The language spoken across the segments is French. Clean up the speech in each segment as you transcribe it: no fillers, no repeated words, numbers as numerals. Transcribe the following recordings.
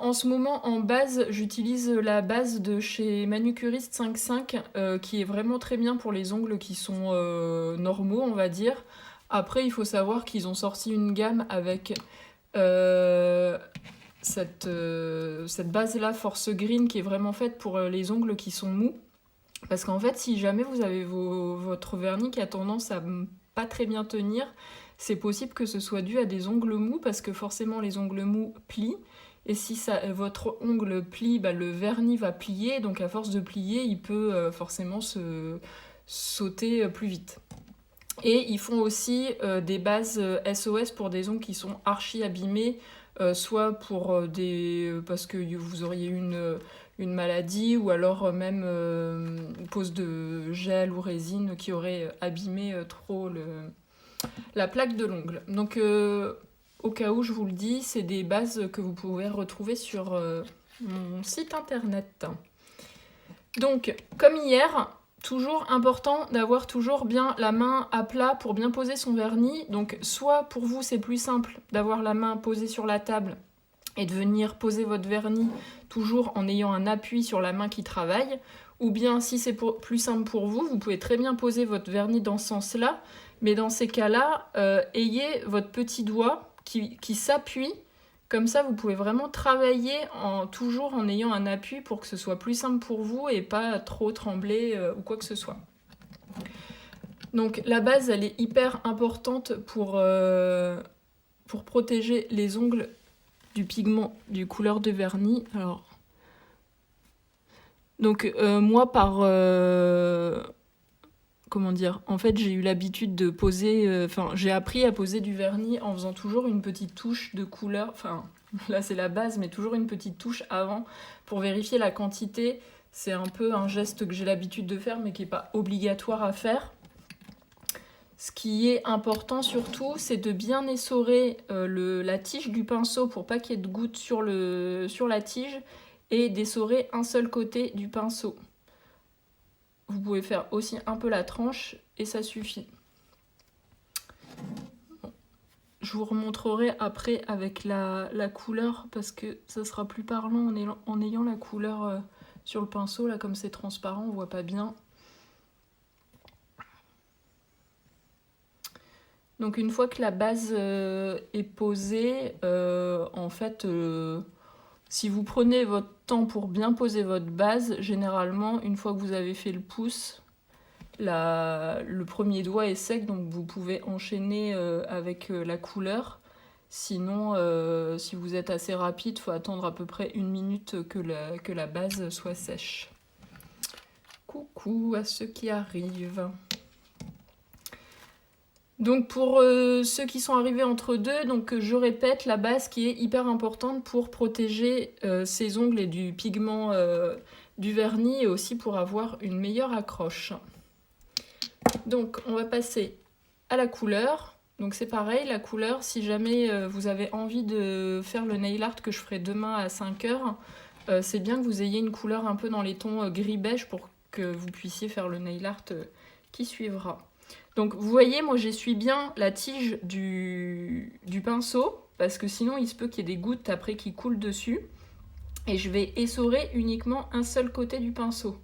en ce moment, en base, j'utilise la base de chez Manucuriste 5.5 qui est vraiment très bien pour les ongles qui sont normaux, on va dire. Après, il faut savoir qu'ils ont sorti une gamme avec euh, cette base-là, Force Green, qui est vraiment faite pour les ongles qui sont mous. Parce qu'en fait, si jamais vous avez votre vernis qui a tendance à pas très bien tenir, c'est possible que ce soit dû à des ongles mous, parce que forcément les ongles mous plient. Et si votre ongle plie, bah, le vernis va plier, donc à force de plier, il peut forcément sauter plus vite. Et ils font aussi des bases SOS pour des ongles qui sont archi abîmés, soit pour parce que vous auriez une maladie, ou alors même une pose de gel ou résine qui aurait abîmé trop la plaque de l'ongle. Donc au cas où je vous le dis, c'est des bases que vous pouvez retrouver sur mon site internet. Donc comme hier, toujours important d'avoir toujours bien la main à plat pour bien poser son vernis. Donc soit pour vous c'est plus simple d'avoir la main posée sur la table et de venir poser votre vernis toujours en ayant un appui sur la main qui travaille, ou bien si c'est plus simple pour vous, vous pouvez très bien poser votre vernis dans ce sens-là, mais dans ces cas-là, ayez votre petit doigt qui s'appuie, comme ça vous pouvez vraiment travailler toujours en ayant un appui pour que ce soit plus simple pour vous et pas trop trembler ou quoi que ce soit. Donc la base, elle est hyper importante pour protéger les ongles du pigment, du couleur de vernis. Alors, donc moi comment dire, en fait j'ai eu l'habitude de poser, j'ai appris à poser du vernis en faisant toujours une petite touche de couleur, enfin là c'est la base, mais toujours une petite touche avant pour vérifier la quantité. C'est un peu un geste que j'ai l'habitude de faire mais qui n'est pas obligatoire à faire. Ce qui est important surtout, c'est de bien essorer la tige du pinceau pour pas qu'il y ait de gouttes sur la tige, et d'essorer un seul côté du pinceau. Vous pouvez faire aussi un peu la tranche et ça suffit. Bon. Je vous remontrerai après avec la couleur parce que ça sera plus parlant en ayant la couleur sur le pinceau. Là, comme c'est transparent, on voit pas bien. Donc une fois que la base est posée, en fait, si vous prenez votre temps pour bien poser votre base, généralement, une fois que vous avez fait le pouce, le premier doigt est sec, donc vous pouvez enchaîner avec la couleur. Sinon, si vous êtes assez rapide, il faut attendre à peu près 1 minute que la base soit sèche. Coucou à ceux qui arrivent. Donc pour ceux qui sont arrivés entre deux, donc je répète, la base qui est hyper importante pour protéger ses ongles et du pigment du vernis, et aussi pour avoir une meilleure accroche. Donc on va passer à la couleur. Donc c'est pareil, la couleur, si jamais vous avez envie de faire le nail art que je ferai demain à 5h, c'est bien que vous ayez une couleur un peu dans les tons gris-beige pour que vous puissiez faire le nail art qui suivra. Donc vous voyez, moi j'essuie bien la tige du pinceau, parce que sinon il se peut qu'il y ait des gouttes après qui coulent dessus. Et je vais essorer uniquement un seul côté du pinceau.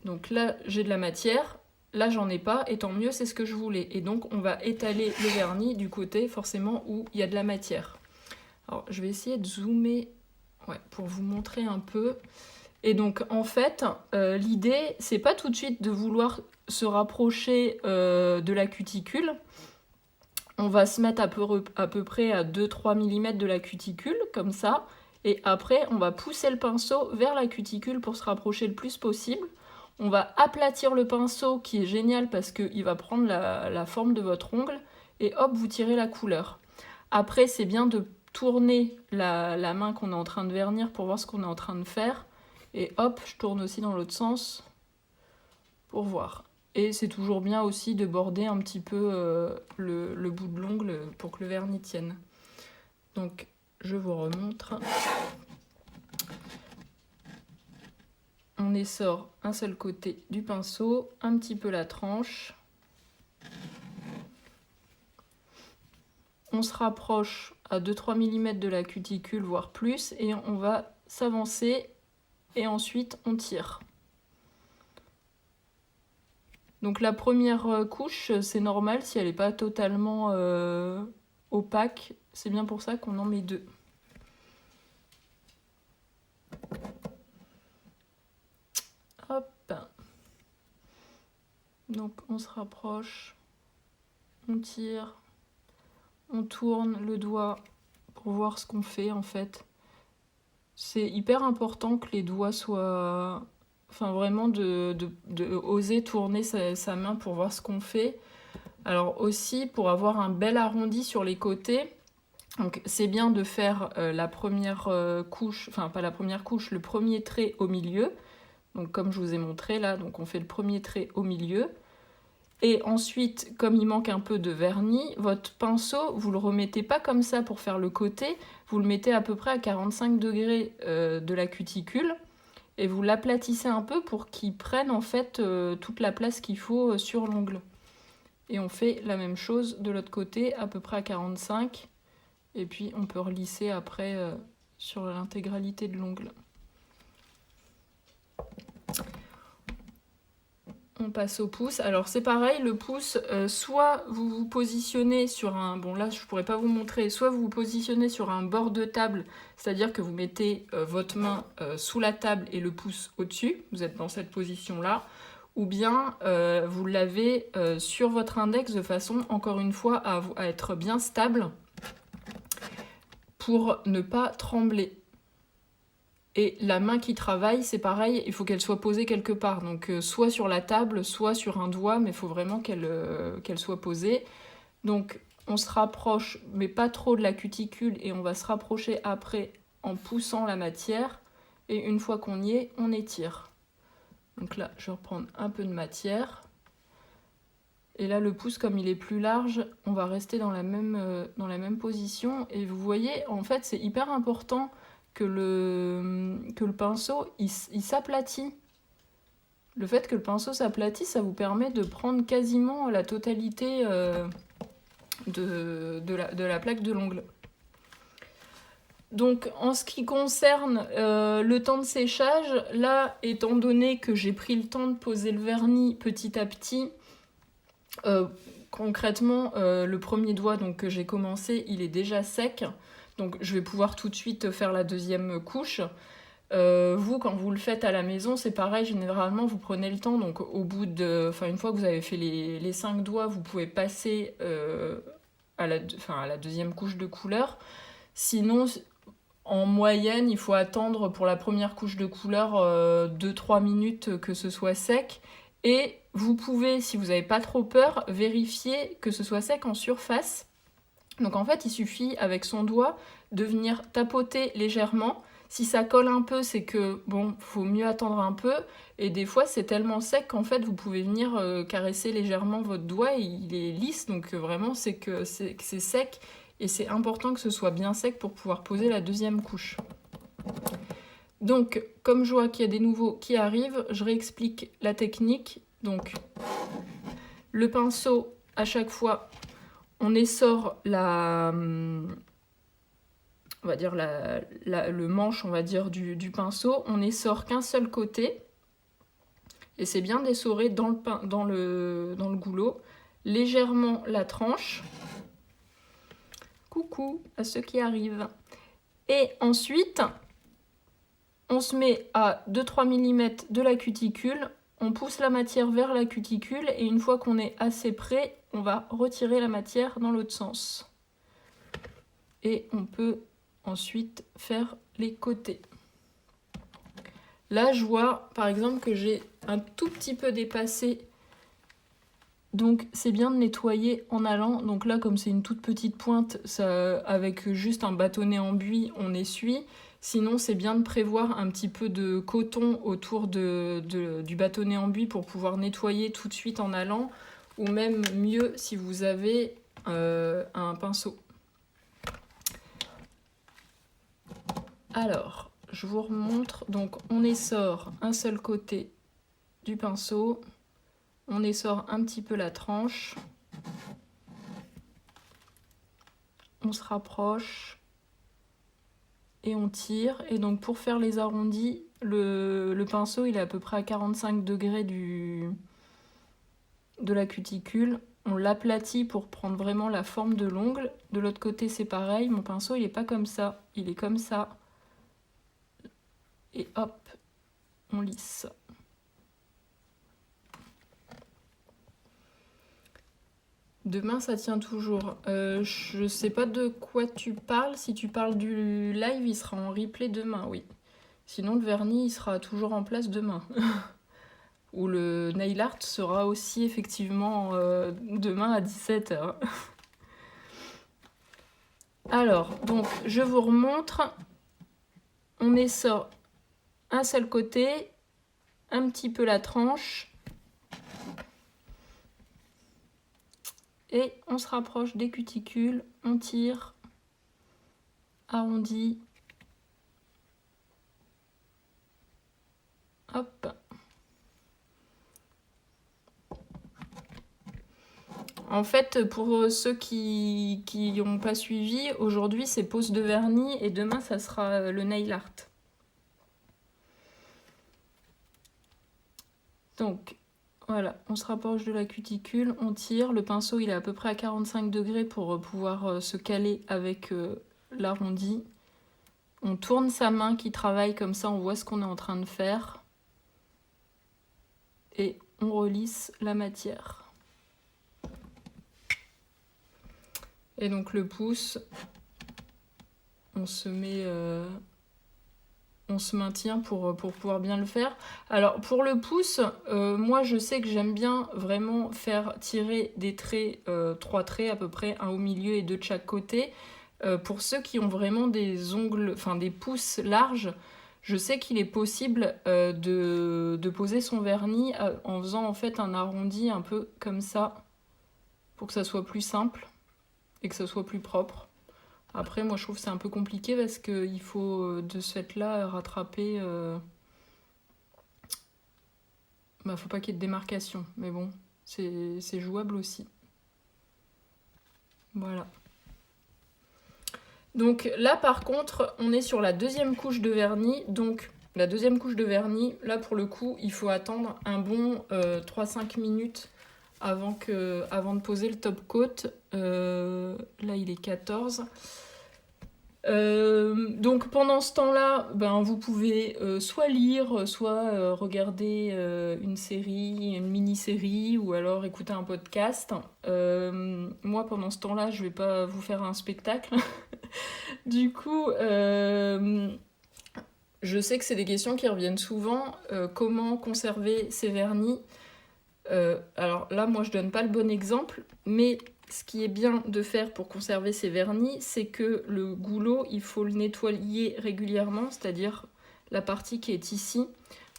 Donc là j'ai de la matière, là j'en ai pas, et tant mieux, c'est ce que je voulais. Et donc on va étaler le vernis du côté forcément où il y a de la matière. Alors je vais essayer de zoomer pour vous montrer un peu. Et donc en fait, l'idée, c'est pas tout de suite de vouloir se rapprocher de la cuticule. On va se mettre à peu près à 2-3 mm de la cuticule, comme ça. Et après, on va pousser le pinceau vers la cuticule pour se rapprocher le plus possible. On va aplatir le pinceau, qui est génial parce qu'il va prendre la forme de votre ongle. Et hop, vous tirez la couleur. Après, c'est bien de tourner la main qu'on est en train de vernir pour voir ce qu'on est en train de faire. Et hop, je tourne aussi dans l'autre sens pour voir. Et c'est toujours bien aussi de border un petit peu le bout de l'ongle pour que le vernis tienne. Donc, je vous remontre. On essore un seul côté du pinceau, un petit peu la tranche. on se rapproche à 2-3 mm de la cuticule, voire plus, et on va s'avancer et ensuite on tire. Donc la première couche, c'est normal si elle n'est pas totalement opaque, c'est bien pour ça qu'on en met 2. Hop. Donc on se rapproche, on tire, on tourne le doigt pour voir ce qu'on fait en fait. C'est hyper important que les doigts soient... Enfin vraiment de oser tourner sa main pour voir ce qu'on fait. Alors aussi pour avoir un bel arrondi sur les côtés. Donc c'est bien de faire la première couche, enfin pas la première couche, le premier trait au milieu. Donc comme je vous ai montré là, donc on fait le premier trait au milieu. Et ensuite, comme il manque un peu de vernis, votre pinceau, vous le remettez pas comme ça pour faire le côté, vous le mettez à peu près à 45 degrés de la cuticule et vous l'aplatissez un peu pour qu'il prenne en fait toute la place qu'il faut sur l'ongle. Et on fait la même chose de l'autre côté, à peu près à 45, et puis on peut relisser après sur l'intégralité de l'ongle. On passe au pouce. Alors c'est pareil, le pouce, soit vous vous positionnez sur un... Bon là je pourrais pas vous montrer. Soit vous vous positionnez sur un bord de table, c'est-à-dire que vous mettez votre main sous la table et le pouce au-dessus. Vous êtes dans cette position-là. Ou bien vous l'avez sur votre index de façon, encore une fois, à être bien stable pour ne pas trembler. Et la main qui travaille, c'est pareil, il faut qu'elle soit posée quelque part. Donc soit sur la table, soit sur un doigt, mais il faut vraiment qu'elle soit posée. Donc on se rapproche, mais pas trop de la cuticule, et on va se rapprocher après en poussant la matière. Et une fois qu'on y est, on étire. Donc là, je vais reprendre un peu de matière. Et là, le pouce, comme il est plus large, on va rester dans la même position. Et vous voyez, en fait, c'est hyper important que le pinceau, il s'aplatit. Le fait que le pinceau s'aplatit, ça vous permet de prendre quasiment la totalité de la plaque de l'ongle. Donc en ce qui concerne le temps de séchage, là, étant donné que j'ai pris le temps de poser le vernis petit à petit, concrètement, le premier doigt donc, que j'ai commencé, il est déjà sec. Donc je vais pouvoir tout de suite faire la deuxième couche. Vous, quand vous le faites à la maison, c'est pareil, généralement vous prenez le temps, donc au bout de... Enfin, une fois que vous avez fait les 5 doigts, vous pouvez passer à la deuxième couche de couleur. Sinon, en moyenne, il faut attendre pour la première couche de couleur 2-3 minutes que ce soit sec. Et vous pouvez, si vous n'avez pas trop peur, vérifier que ce soit sec en surface. Donc en fait, il suffit avec son doigt de venir tapoter légèrement. Si ça colle un peu, c'est que bon, faut mieux attendre un peu. Et des fois, c'est tellement sec qu'en fait, vous pouvez venir caresser légèrement votre doigt et il est lisse. Donc vraiment, c'est que c'est sec et c'est important que ce soit bien sec pour pouvoir poser la deuxième couche. Donc, comme je vois qu'il y a des nouveaux qui arrivent, je réexplique la technique. Donc, le pinceau, à chaque fois, on essore on va dire le manche, on va dire, du pinceau. On essore qu'un seul côté. Et c'est bien d'essorer dans le goulot. Légèrement la tranche. Coucou à ceux qui arrivent. Et ensuite, on se met à 2-3 mm de la cuticule. On pousse la matière vers la cuticule. Et une fois qu'on est assez près, on va retirer la matière dans l'autre sens. Et on peut ensuite faire les côtés. Là, je vois par exemple que j'ai un tout petit peu dépassé. Donc c'est bien de nettoyer en allant. Donc là, comme c'est une toute petite pointe, avec juste un bâtonnet en buis, on essuie. Sinon, c'est bien de prévoir un petit peu de coton autour du bâtonnet en buis pour pouvoir nettoyer tout de suite en allant. Ou même mieux si vous avez un pinceau. Alors, je vous remontre. Donc, on essore un seul côté du pinceau. On essore un petit peu la tranche. on se rapproche et on tire. Et donc pour faire les arrondis, le pinceau il est à peu près à 45 degrés de la cuticule. On l'aplatit pour prendre vraiment la forme de l'ongle. De l'autre côté c'est pareil, mon pinceau il est pas comme ça, il est comme ça. Et hop, on lisse. Demain, ça tient toujours. Je sais pas de quoi tu parles. Si tu parles du live, il sera en replay demain, oui. Sinon, le vernis, il sera toujours en place demain. Ou le nail art sera aussi effectivement demain à 17h. Alors, donc, je vous remontre. On essore un seul côté, un petit peu la tranche. Et on se rapproche des cuticules, on tire, arrondi. Hop. En fait, pour ceux qui n'ont pas suivi, aujourd'hui c'est pose de vernis et demain ça sera le nail art. Donc voilà, on se rapproche de la cuticule, on tire, le pinceau il est à peu près à 45 degrés pour pouvoir se caler avec l'arrondi. On tourne sa main qui travaille comme ça, on voit ce qu'on est en train de faire. Et on relisse la matière. Et donc le pouce, on se maintient pour pouvoir bien le faire. Alors pour le pouce, moi je sais que j'aime bien vraiment faire tirer des traits, 3 traits à peu près, un au milieu et 2 de chaque côté. Pour ceux qui ont vraiment des ongles, enfin des pouces larges, je sais qu'il est possible de poser son vernis en faisant en fait un arrondi un peu comme ça, pour que ça soit plus simple et que ça soit plus propre. Après, moi, je trouve que c'est un peu compliqué parce qu'il faut, de ce fait-là, rattraper... faut pas qu'il y ait de démarcation. Mais bon, c'est jouable aussi. Voilà. Donc là, par contre, on est sur la deuxième couche de vernis. Donc, la deuxième couche de vernis, là, pour le coup, il faut attendre un bon 3-5 minutes avant de poser le top coat. Là, il est 14. Donc pendant ce temps-là, vous pouvez soit lire, soit regarder une série, une mini-série, ou alors écouter un podcast. Moi, pendant ce temps-là, je vais pas vous faire un spectacle. Du coup, je sais que c'est des questions qui reviennent souvent. Comment conserver ses vernis ? Alors là, moi, je donne pas le bon exemple, mais ce qui est bien de faire pour conserver ces vernis, c'est que le goulot, il faut le nettoyer régulièrement, c'est-à-dire la partie qui est ici,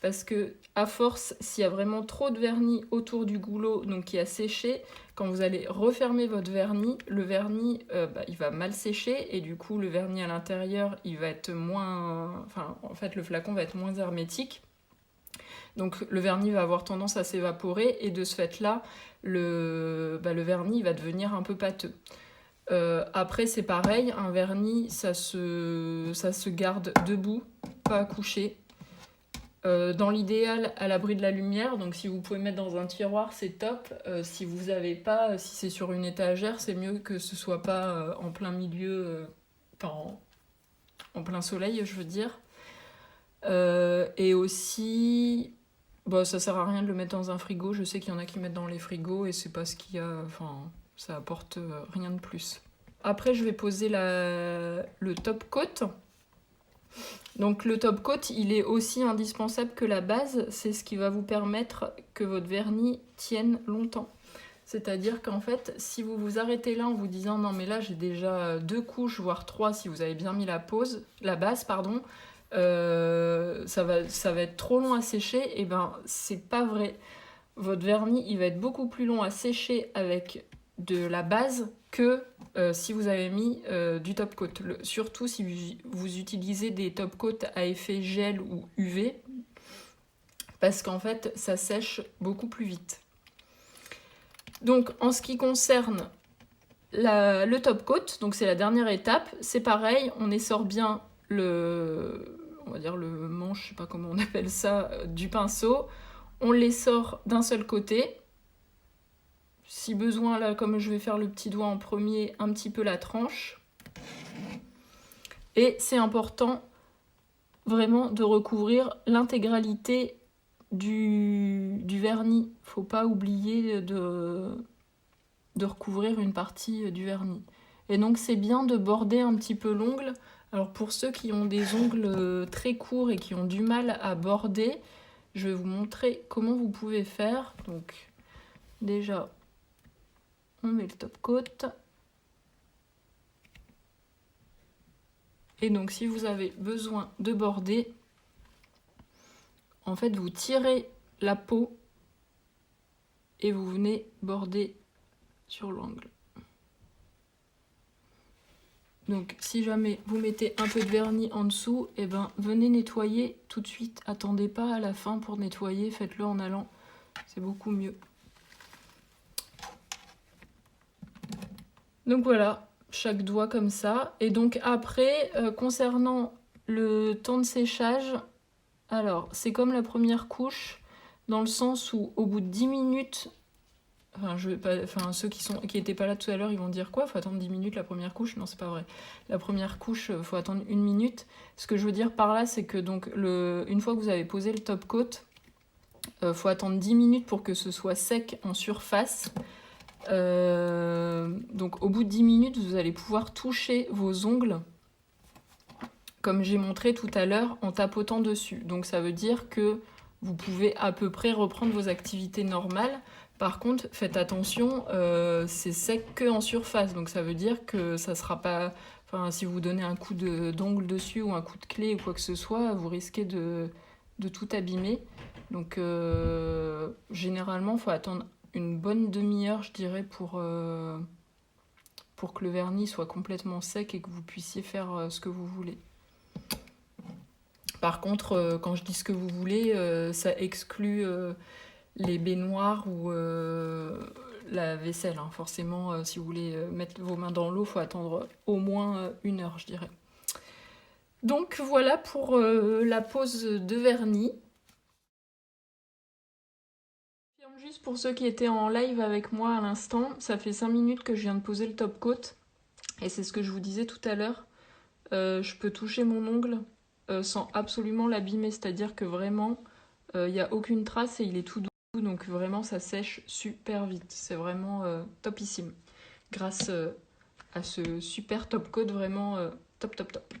parce que à force, s'il y a vraiment trop de vernis autour du goulot, donc qui a séché, quand vous allez refermer votre vernis, le vernis, il va mal sécher, et du coup, le vernis à l'intérieur, il va être moins... Enfin, en fait, le flacon va être moins hermétique. Donc le vernis va avoir tendance à s'évaporer et de ce fait-là, le vernis va devenir un peu pâteux. Après c'est pareil, un vernis ça se garde debout, pas couché. Dans l'idéal à l'abri de la lumière, donc si vous pouvez mettre dans un tiroir c'est top. Si vous n'avez pas, si c'est sur une étagère, c'est mieux que ce soit pas en plein milieu, en plein soleil je veux dire. Et aussi... ça sert à rien de le mettre dans un frigo. Je sais qu'il y en a qui mettent dans les frigos et c'est pas ce qu'il y a. Enfin, ça apporte rien de plus. Après, je vais poser le top coat. Donc, le top coat, il est aussi indispensable que la base. C'est ce qui va vous permettre que votre vernis tienne longtemps. C'est-à-dire qu'en fait, si vous vous arrêtez là en vous disant non, mais là j'ai déjà 2 couches, voire 3 si vous avez bien mis la base, ça va être trop long à sécher, et c'est pas vrai. Votre vernis il va être beaucoup plus long à sécher avec de la base que si vous avez mis du top coat. Surtout si vous utilisez des top coats à effet gel ou UV, parce qu'en fait ça sèche beaucoup plus vite. Donc en ce qui concerne le top coat, donc c'est la dernière étape, c'est pareil, on essore bien on va dire le manche, je sais pas comment on appelle ça, du pinceau. On l'essore d'un seul côté. Si besoin, là, comme je vais faire le petit doigt en premier, un petit peu la tranche. Et c'est important vraiment de recouvrir l'intégralité du vernis. Faut pas oublier de recouvrir une partie du vernis. Et donc c'est bien de border un petit peu l'ongle. Alors pour ceux qui ont des ongles très courts et qui ont du mal à border, je vais vous montrer comment vous pouvez faire. Donc déjà, on met le top coat. Et donc si vous avez besoin de border, en fait vous tirez la peau et vous venez border sur l'angle. Donc si jamais vous mettez un peu de vernis en dessous, et ben venez nettoyer tout de suite. Attendez pas à la fin pour nettoyer, faites-le en allant, c'est beaucoup mieux. Donc voilà, chaque doigt comme ça. Et donc après, concernant le temps de séchage, alors c'est comme la première couche, dans le sens où au bout de 10 minutes, ceux qui étaient pas là tout à l'heure, ils vont dire quoi? Faut attendre 10 minutes la première couche? Non, c'est pas vrai. La première couche, faut attendre 1 minute. Ce que je veux dire par là, c'est que donc une fois que vous avez posé le top coat, faut attendre 10 minutes pour que ce soit sec en surface. Donc au bout de 10 minutes, vous allez pouvoir toucher vos ongles, comme j'ai montré tout à l'heure, en tapotant dessus. Donc ça veut dire que vous pouvez à peu près reprendre vos activités normales. Par contre, faites attention, c'est sec que en surface, donc ça veut dire que ça sera pas... Enfin, si vous donnez un coup d'ongle dessus ou un coup de clé ou quoi que ce soit, vous risquez de tout abîmer. Donc généralement, il faut attendre une bonne demi-heure, je dirais, pour que le vernis soit complètement sec et que vous puissiez faire ce que vous voulez. Par contre, quand je dis ce que vous voulez, ça exclut les baignoires ou la vaisselle. Hein. Forcément, si vous voulez mettre vos mains dans l'eau, il faut attendre au moins 1 heure, je dirais. Donc voilà pour la pose de vernis. Juste pour ceux qui étaient en live avec moi à l'instant, ça fait 5 minutes que je viens de poser le top coat. Et c'est ce que je vous disais tout à l'heure. Je peux toucher mon ongle sans absolument l'abîmer. C'est-à-dire que vraiment, il n'y a aucune trace et il est tout doux. Donc vraiment, ça sèche super vite. C'est vraiment topissime. Grâce à ce super top coat, vraiment top, top, top.